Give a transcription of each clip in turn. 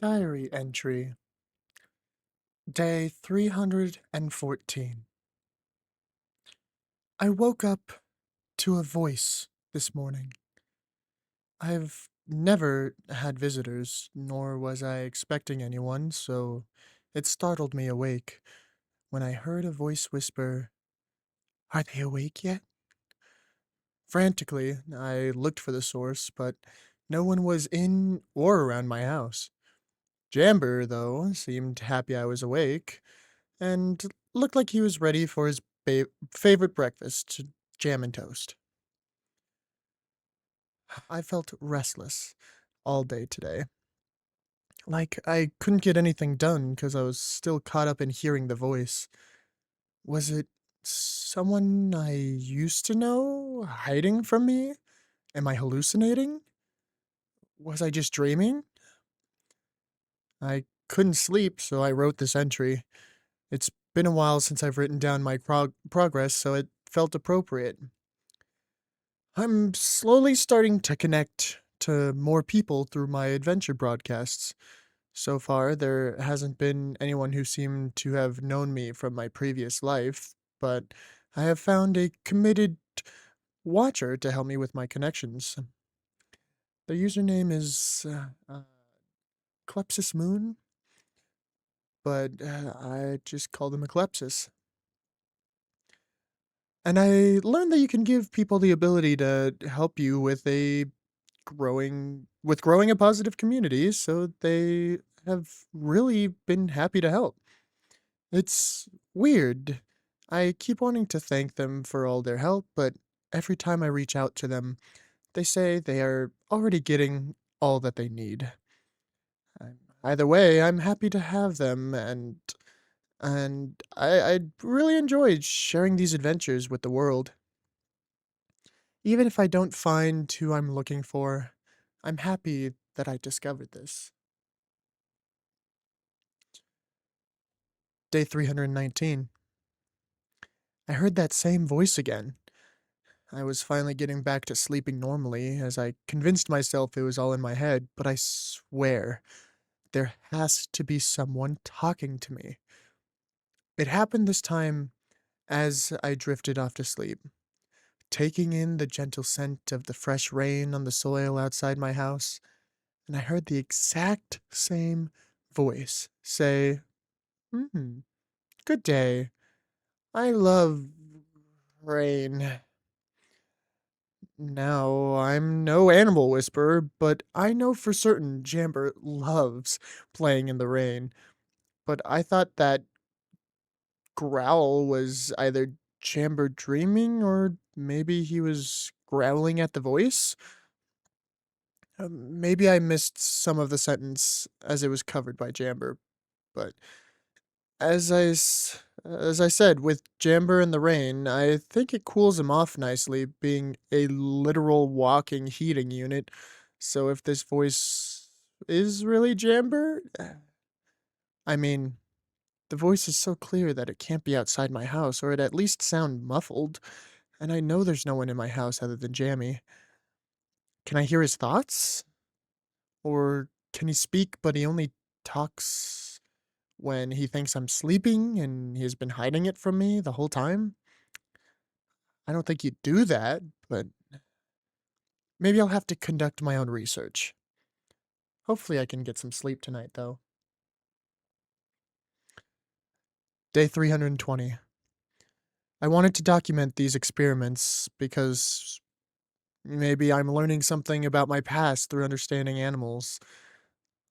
Diary entry, day 314. I woke up to a voice this morning. I've never had visitors, nor was I expecting anyone, so it startled me awake when I heard a voice whisper, "Are they awake yet?" Frantically, I looked for the source, but no one was in or around my house. Jamber, though, seemed happy I was awake, and looked like he was ready for his favorite breakfast, jam and toast. I felt restless all day today. Like I couldn't get anything done because I was still caught up in hearing the voice. Was it someone I used to know hiding from me? Am I hallucinating? Was I just dreaming? I couldn't sleep, so I wrote this entry. It's been a while since I've written down my progress, so it felt appropriate. I'm slowly starting to connect to more people through my adventure broadcasts. So far, there hasn't been anyone who seemed to have known me from my previous life, but I have found a committed watcher to help me with my connections. The username is Klepsis Moon, but I just call them Eclepsis. And I learned that you can give people the ability to help you with growing a positive community, so they have really been happy to help. It's weird. I keep wanting to thank them for all their help, but every time I reach out to them, they say they are already getting all that they need. Either way, I'm happy to have them, and I really enjoyed sharing these adventures with the world. Even if I don't find who I'm looking for, I'm happy that I discovered this. Day 319. I heard that same voice again. I was finally getting back to sleeping normally as I convinced myself it was all in my head, but I swear there has to be someone talking to me. It happened this time as I drifted off to sleep, taking in the gentle scent of the fresh rain on the soil outside my house, and I heard the exact same voice say, good day. I love rain. Now, I'm no animal whisperer, but I know for certain Jamber loves playing in the rain. But I thought that growl was either Jamber dreaming or maybe he was growling at the voice. Maybe I missed some of the sentence as it was covered by Jamber, but as I said, with Jamber in the rain, I think it cools him off nicely, being a literal walking heating unit. So if this voice is really Jamber, I mean, the voice is so clear that it can't be outside my house, or it at least sound muffled, and I know there's no one in my house other than Jammy. Can I hear his thoughts? Or can he speak, but he only talks when he thinks I'm sleeping and he has been hiding it from me the whole time? I don't think you'd do that, but maybe I'll have to conduct my own research. Hopefully, I can get some sleep tonight, though. Day 320. I wanted to document these experiments because maybe I'm learning something about my past through understanding animals.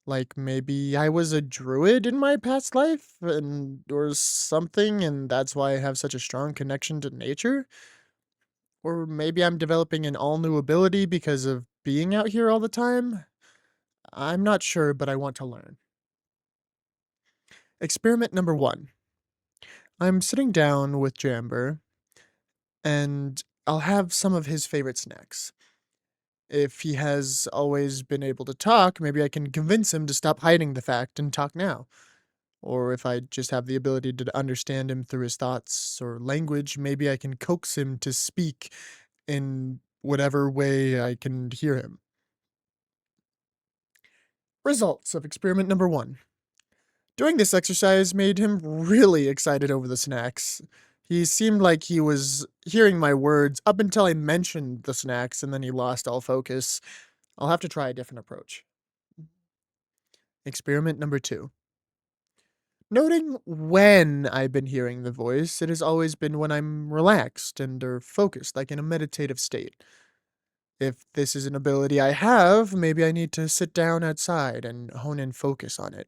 Like maybe I was a druid in my past life and or something and that's why I have such a strong connection to nature? Or maybe I'm developing an all new ability because of being out here all the time? I'm not sure, but I want to learn. Experiment number 1. I'm sitting down with Jamber, and I'll have some of his favorite snacks. If he has always been able to talk, maybe I can convince him to stop hiding the fact and talk now. Or if I just have the ability to understand him through his thoughts or language, maybe I can coax him to speak in whatever way I can hear him. Results of experiment number 1. Doing this exercise made him really excited over the snacks. He seemed like he was hearing my words up until I mentioned the snacks, and then he lost all focus. I'll have to try a different approach. Experiment number 2. Noting when I've been hearing the voice, it has always been when I'm relaxed and or focused, like in a meditative state. If this is an ability I have, maybe I need to sit down outside and hone in focus on it.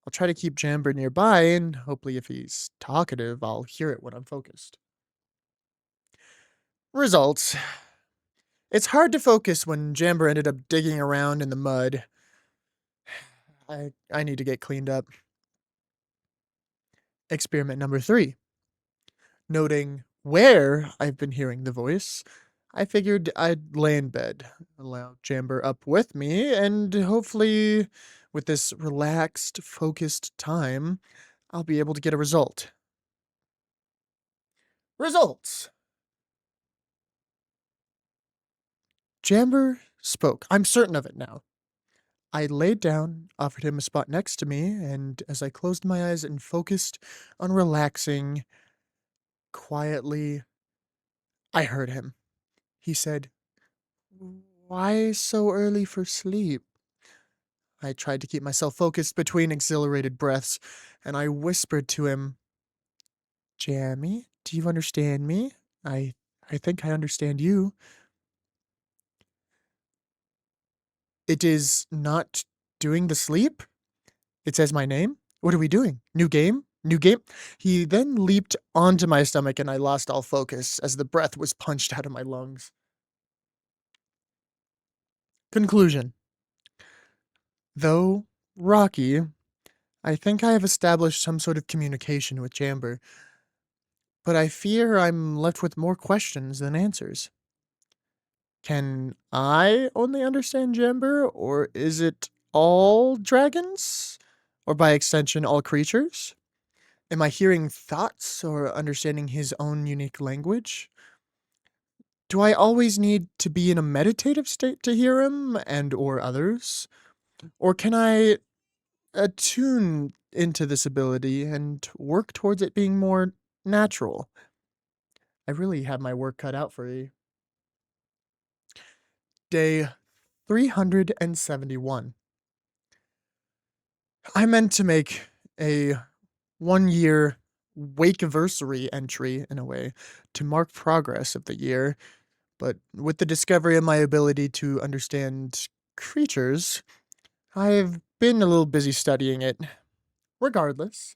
I'll try to keep Jamber nearby, and hopefully, if he's talkative, I'll hear it when I'm focused. Results. It's hard to focus when Jamber ended up digging around in the mud. I need to get cleaned up. Experiment number 3. Noting where I've been hearing the voice, I figured I'd lay in bed, allow Jamber up with me, and hopefully, with this relaxed, focused time, I'll be able to get a result. Results! Jamber spoke. I'm certain of it now. I laid down, offered him a spot next to me, and as I closed my eyes and focused on relaxing quietly, I heard him. He said, "Why so early for sleep?" I tried to keep myself focused between exhilarated breaths, and I whispered to him, "Jammy, do you understand me? I I think I understand you." It is not doing the sleep? It says my name? What are we doing? New game? New game? He then leaped onto my stomach and I lost all focus as the breath was punched out of my lungs. Conclusion. Though rocky, I think I have established some sort of communication with Jamber, but I fear I'm left with more questions than answers. Can I only understand Jamber, or is it all dragons? Or by extension, all creatures? Am I hearing thoughts or understanding his own unique language? Do I always need to be in a meditative state to hear him and or others? Or can I attune into this ability and work towards it being more natural? I really have my work cut out for you. Day 371. I meant to make a 1 year wakeversary entry in a way to mark progress of the year, but with the discovery of my ability to understand creatures, I've been a little busy studying it. Regardless,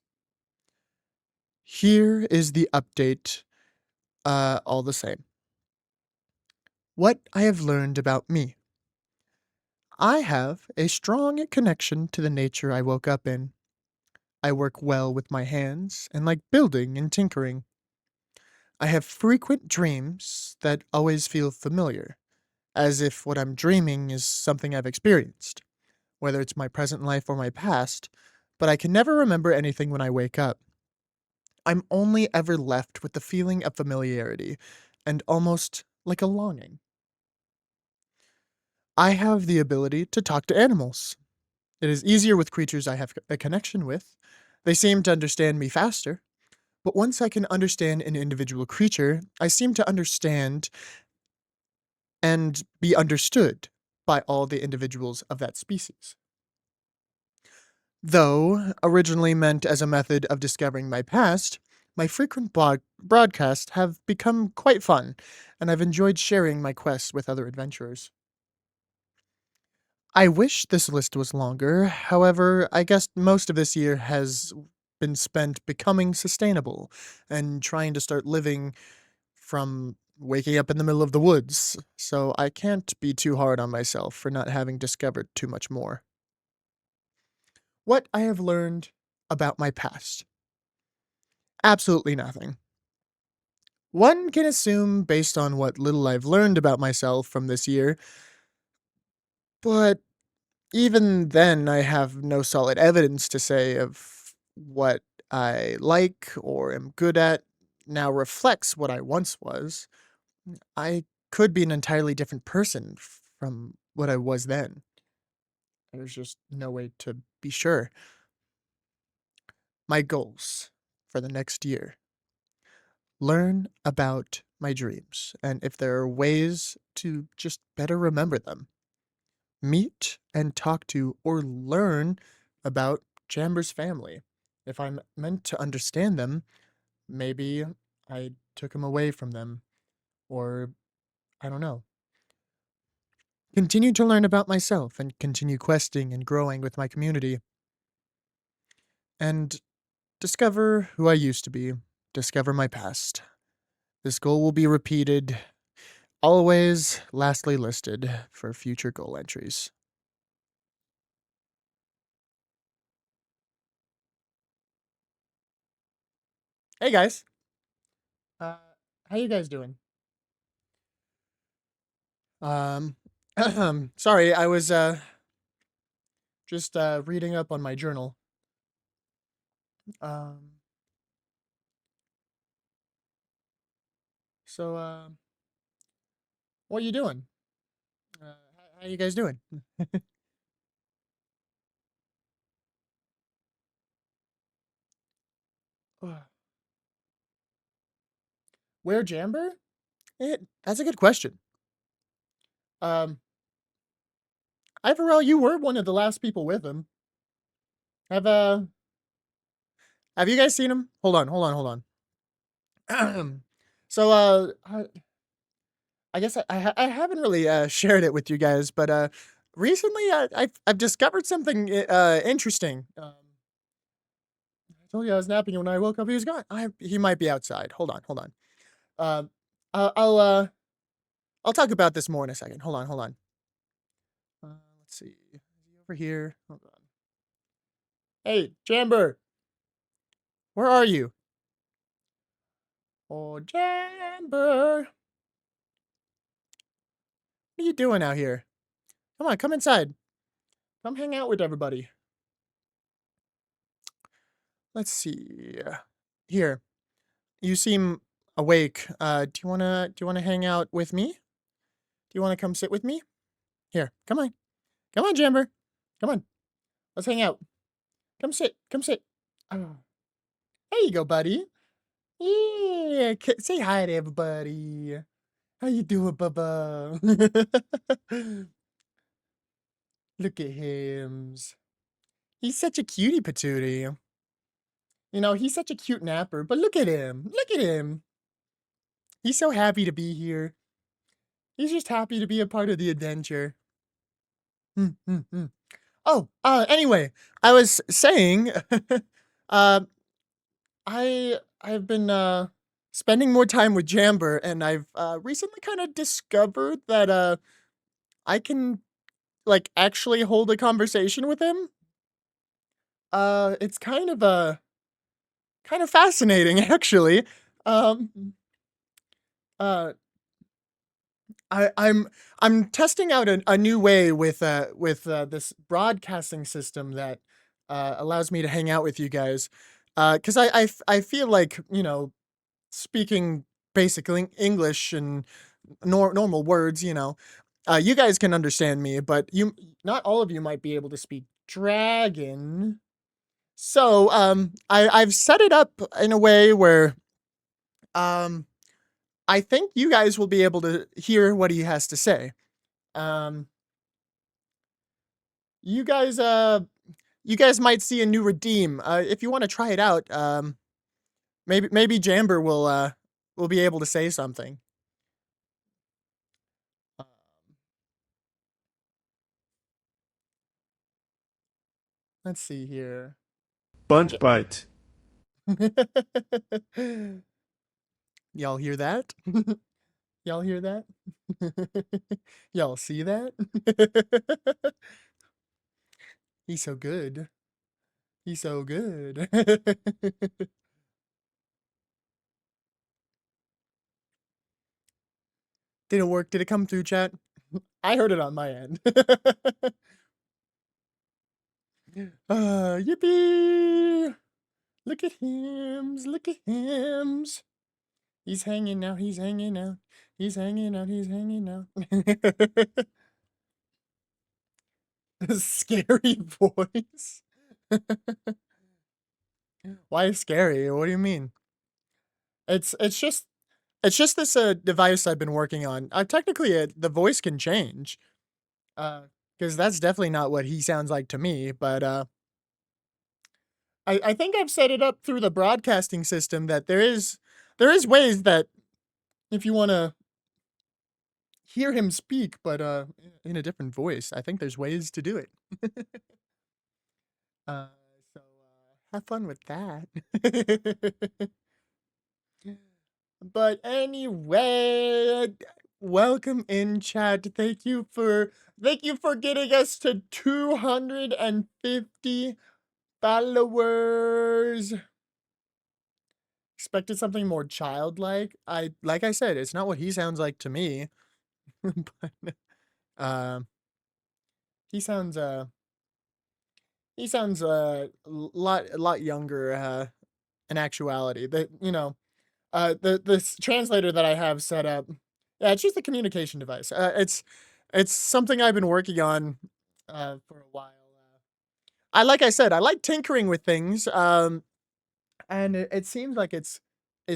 here is the update, all the same. What I have learned about me. I have a strong connection to the nature I woke up in. I work well with my hands and like building and tinkering. I have frequent dreams that always feel familiar, as if what I'm dreaming is something I've experienced, whether it's my present life or my past, but I can never remember anything when I wake up. I'm only ever left with the feeling of familiarity and almost like a longing. I have the ability to talk to animals. It is easier with creatures I have a connection with. They seem to understand me faster, but once I can understand an individual creature, I seem to understand and be understood by all the individuals of that species. Though originally meant as a method of discovering my past, my frequent broadcasts have become quite fun, and I've enjoyed sharing my quests with other adventurers. I wish this list was longer, however, I guess most of this year has been spent becoming sustainable and trying to start living from waking up in the middle of the woods, so I can't be too hard on myself for not having discovered too much more. What I have learned about my past. Absolutely nothing. One can assume based on what little I've learned about myself from this year, but even then I have no solid evidence to say of what I like or am good at now reflects what I once was. I could be an entirely different person from what I was then. There's just no way to be sure. My goals for the next year: learn about my dreams and if there are ways to just better remember them. Meet and talk to or learn about Jamber's family. If I'm meant to understand them, maybe I took him away from them, or I don't know. Continue to learn about myself and continue questing and growing with my community. And discover who I used to be, discover my past. This goal will be repeated, always lastly listed for future goal entries. Hey guys, uh, how you guys doing? Um, sorry, I was just reading up on my journal. Um, so what you doing? How you guys doing? Where Jamber? That's a good question. Um, Ivorel, you were one of the last people with him. Have have you guys seen him? Hold on. So I guess I haven't really shared it with you guys, but recently I've discovered something interesting. I told you I was napping, and when I woke up, he was gone. He might be outside. Hold on. Um, uh, I'll uh I'll talk about this more in a second. Hold on. Let's see. Is he over here? Hold on. Hey, Jamber, where are you? Oh, Jamber, what are you doing out here? Come on, come inside. Come hang out with everybody. Let's see. Here, you seem awake. Do you wanna hang out with me? Do you wanna come sit with me? Here, come on, Jamber. Come on, let's hang out. Come sit. Oh, there you go, buddy. Yeah, say hi to everybody. How you doing, Bubba? Look at him. He's such a cutie patootie. You know, he's such a cute napper, but look at him. Look at him. He's so happy to be here. He's just happy to be a part of the adventure. Hmm, hmm, hmm. Oh, anyway, I was saying, uh, I've been spending more time with Jamber, and I've recently kind of discovered that I can like actually hold a conversation with him. It's kind of fascinating actually. Um, uh, I'm testing out a new way with this broadcasting system that allows me to hang out with you guys. Because I feel like, you know, speaking basic English and normal words, you know, you guys can understand me, but you not all of you might be able to speak dragon. So I've set it up in a way where um I think you guys will be able to hear what he has to say. Um, you guys, you guys might see a new redeem. If you want to try it out, maybe Jamber will be able to say something. Um, let's see here. Bunch Ja- bite. Y'all hear that? Y'all hear that? Y'all see that? He's so good. He's so good. Did it work? Did it come through, chat? I heard it on my end. Yippee! Look at him! Look at him! He's hanging out. He's hanging out. He's hanging out. He's hanging out. Scary voice? Why scary? What do you mean? It's it's just it's just this device I've been working on. Technically, the voice can change. Because that's definitely not what he sounds like to me. But I think I've set it up through the broadcasting system that there is ways that if you want to hear him speak, but in a different voice, I think there's ways to do it. uh, so have fun with that. But anyway, welcome in chat. Thank you for getting us to 250 followers. Expected something more childlike. Like I said, it's not what he sounds like to me. But um he sounds a lot younger in actuality. This translator that I have set up, yeah, it's just a communication device. It's something I've been working on for a while. Like I said, I like tinkering with things. And it seems like it's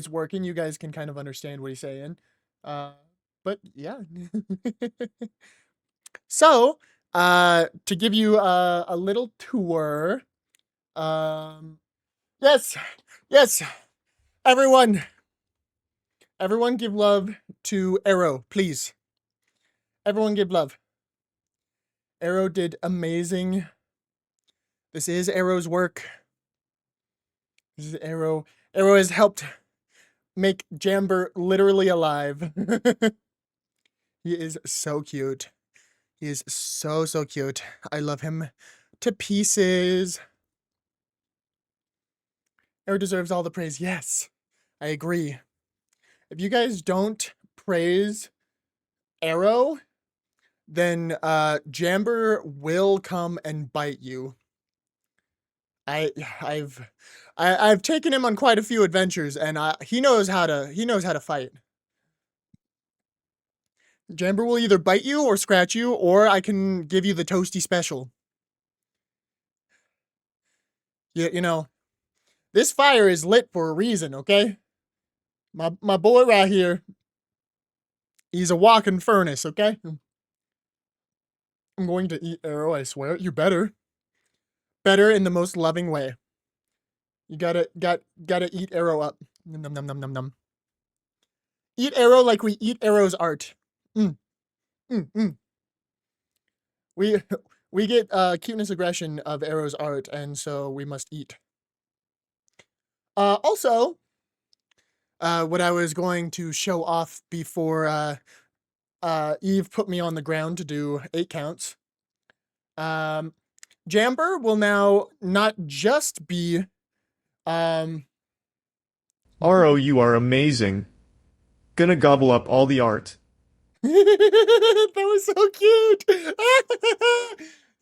working. You guys can kind of understand what he's saying. Uh, but yeah. So, to give you a little tour, um, yes, yes, everyone, everyone give love to Arrow, please. Everyone give love. Arrow did amazing. This is Arrow's work. This is Arrow. Arrow has helped make Jamber literally alive. He is so cute. He is so cute. I love him to pieces. Arrow deserves all the praise. Yes, I agree. If you guys don't praise Arrow, then Jamber will come and bite you. I've taken him on quite a few adventures, and he knows how to fight. Jamber will either bite you or scratch you, or I can give you the toasty special. You know, this fire is lit for a reason, okay? My boy right here, he's a walking furnace, okay? I'm going to eat Arrow, I swear. You better. Better in the most loving way. You gotta eat Arrow up. Num num num num num. Eat Arrow like we eat Arrow's art. Mm. Mm, mm. We we get cuteness aggression of Arrow's art, and so we must eat. Also, what I was going to show off before Eve put me on the ground to do 8 counts. Jamber will now not just be Aro, you are amazing. Gonna gobble up all the art. That was so cute.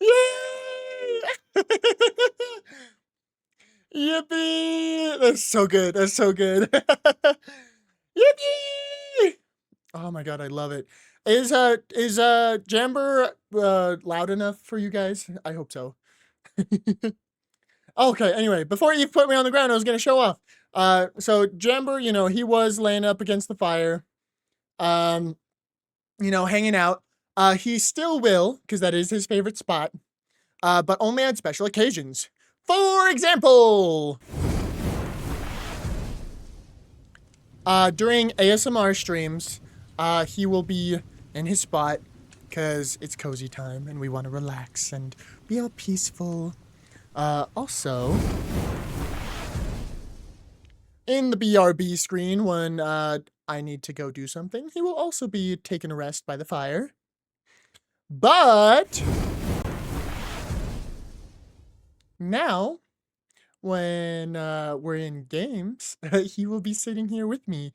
Yay! Yippee! That's so good. That's so good. Yippee! Oh my god, I love it. Is Jamber loud enough for you guys? I hope so. Okay, anyway, before you put me on the ground, I was gonna show off. So Jamber, he was laying up against the fire, hanging out. He still will, because that is his favorite spot, but only on special occasions. For example, during ASMR streams, he will be in his spot, because it's cozy time, and we want to relax and be all peaceful. Also, in the BRB screen, when I need to go do something, he will also be taken a rest by the fire. But now, when we're in games, he will be sitting here with me.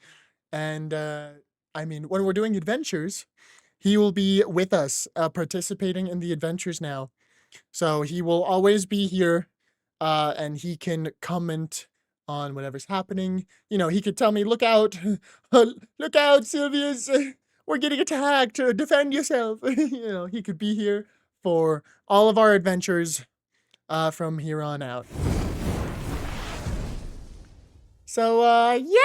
And when we're doing adventures, he will be with us, participating in the adventures now. So he will always be here, and he can comment on whatever's happening. He could tell me, look out, look out, Sylvius, we're getting attacked, defend yourself. He could be here for all of our adventures from here on out. So yeah,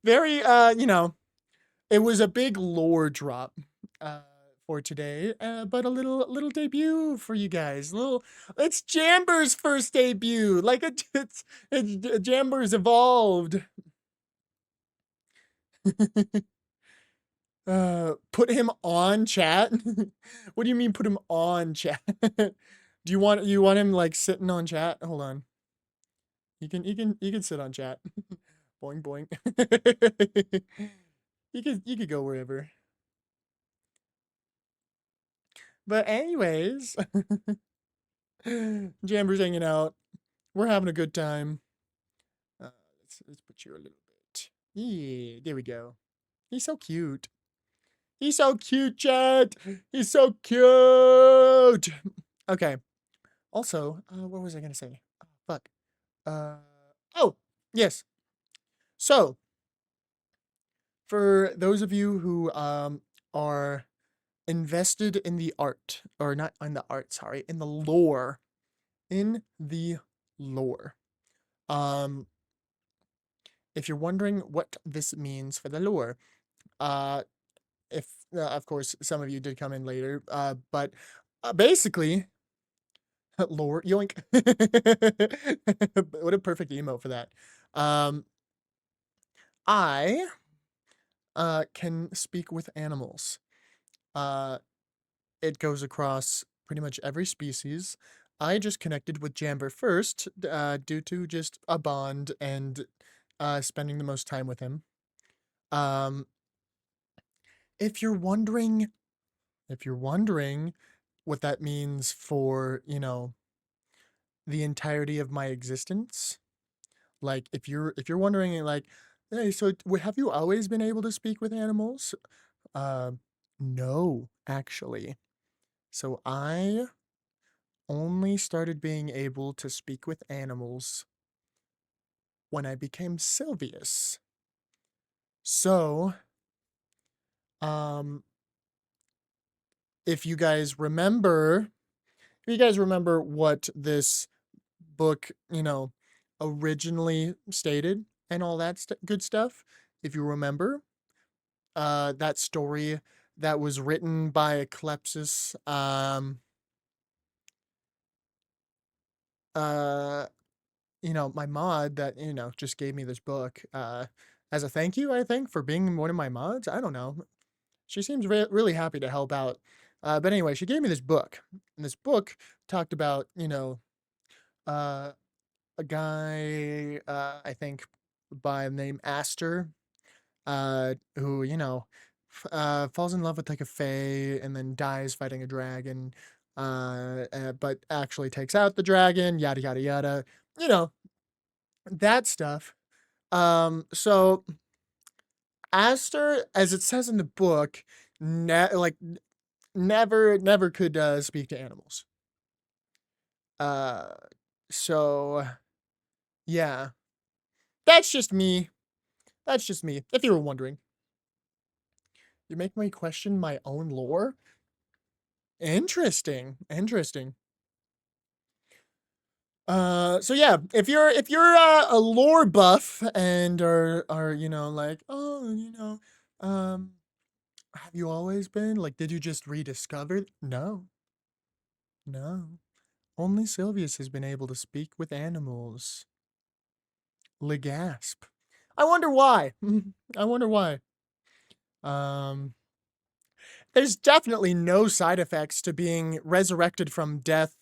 very it was a big lore drop uh for today, but a little debut for you guys. It's Jamber's first debut. Like it's Jamber's evolved. Put him on chat? What do you mean put him on chat? Do you want him like sitting on chat? Hold on. You can sit on chat. Boing boing. You could go wherever. But anyways, Jamber's hanging out. We're having a good time. Let's put you a little bit. Yeah, there we go. He's so cute. He's so cute, chat. He's so cute. Okay. Also, what was I gonna say? Oh, fuck. Oh, yes. So, for those of you who are invested in the art, or not in the art, sorry, in the lore. Um, if you're wondering what this means for the lore, uh, if of course some of you did come in later, but basically, lore yoink. What a perfect emote for that. Um, I can speak with animals. Uh, it goes across pretty much every species. I just connected with Jamber first, due to just a bond and spending the most time with him. Um, if you're wondering, if you're wondering what that means for, the entirety of my existence, like if you're wondering, like, hey, so have you always been able to speak with animals? Uh, no, actually. So I only started being able to speak with animals when I became Sylvius. So, um, if you guys remember, what this book, originally stated and all that good stuff, if you remember, that story that was written by Eclepsis, uh, my mod that, just gave me this book, as a thank you, I think, for being one of my mods. I don't know. She seems really happy to help out. But anyway, she gave me this book. And this book talked about, uh, a guy, I think by the name Aster, who, falls in love with like a fae and then dies fighting a dragon, but actually takes out the dragon, yada, yada, yada. You know, that stuff. So Aster, as it says in the book, never could speak to animals. Uh, so yeah, that's just me. That's just me. If you were wondering, you make me question my own lore. Interesting. Interesting. So yeah, if you're a lore buff and are like, oh, um, have you always been like? Did you just rediscover? No, no. Only Sylvius has been able to speak with animals. Legasp. I wonder why. I wonder why. Um, there's definitely no side effects to being resurrected from death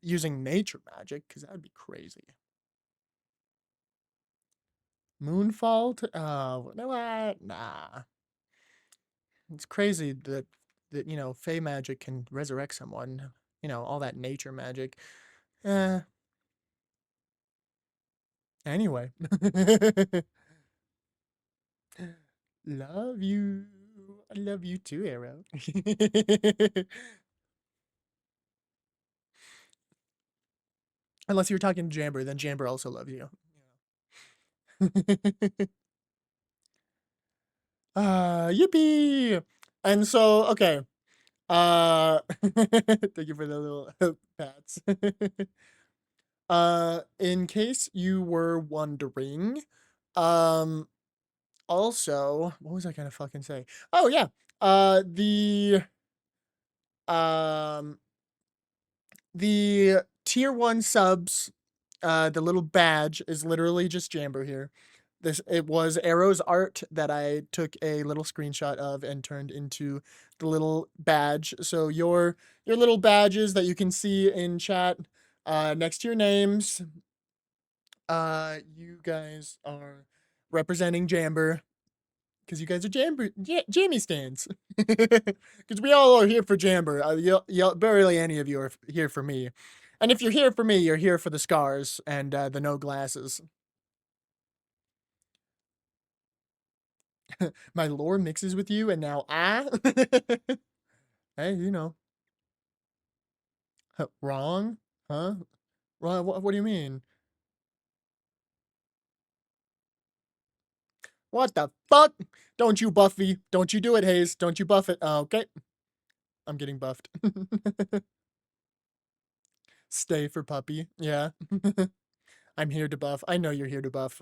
using nature magic, because that would be crazy. Moonfall? No, what? Nah. It's crazy that Fey magic can resurrect someone. All that nature magic. Eh. Anyway. Love you. I love you too, Arrow. Unless you're talking Jamber, then Jamber also loves you. Yippee! And so, okay. Thank you for the little pats. In case you were wondering, um, also, what was I gonna fucking say? Oh yeah, the um the tier 1 subs, the little badge is literally just Jamber here. It was Arrow's art that I took a little screenshot of and turned into the little badge. So your little badges that you can see in chat, next to your names, you guys are representing Jamber because you guys are Jamie stands. Because we all are here for Jamber. Barely any of you are here for me. And if you're here for me, you're here for the scars and the no glasses. My lore mixes with you, and now I. Hey, you know, wrong, huh? Wrong. What do you mean? What the fuck? Don't you Buffy? Don't you do it, Hayes? Don't you buff it? Okay, I'm getting buffed. Stay for puppy. Yeah. I'm here to buff. I know you're here to buff.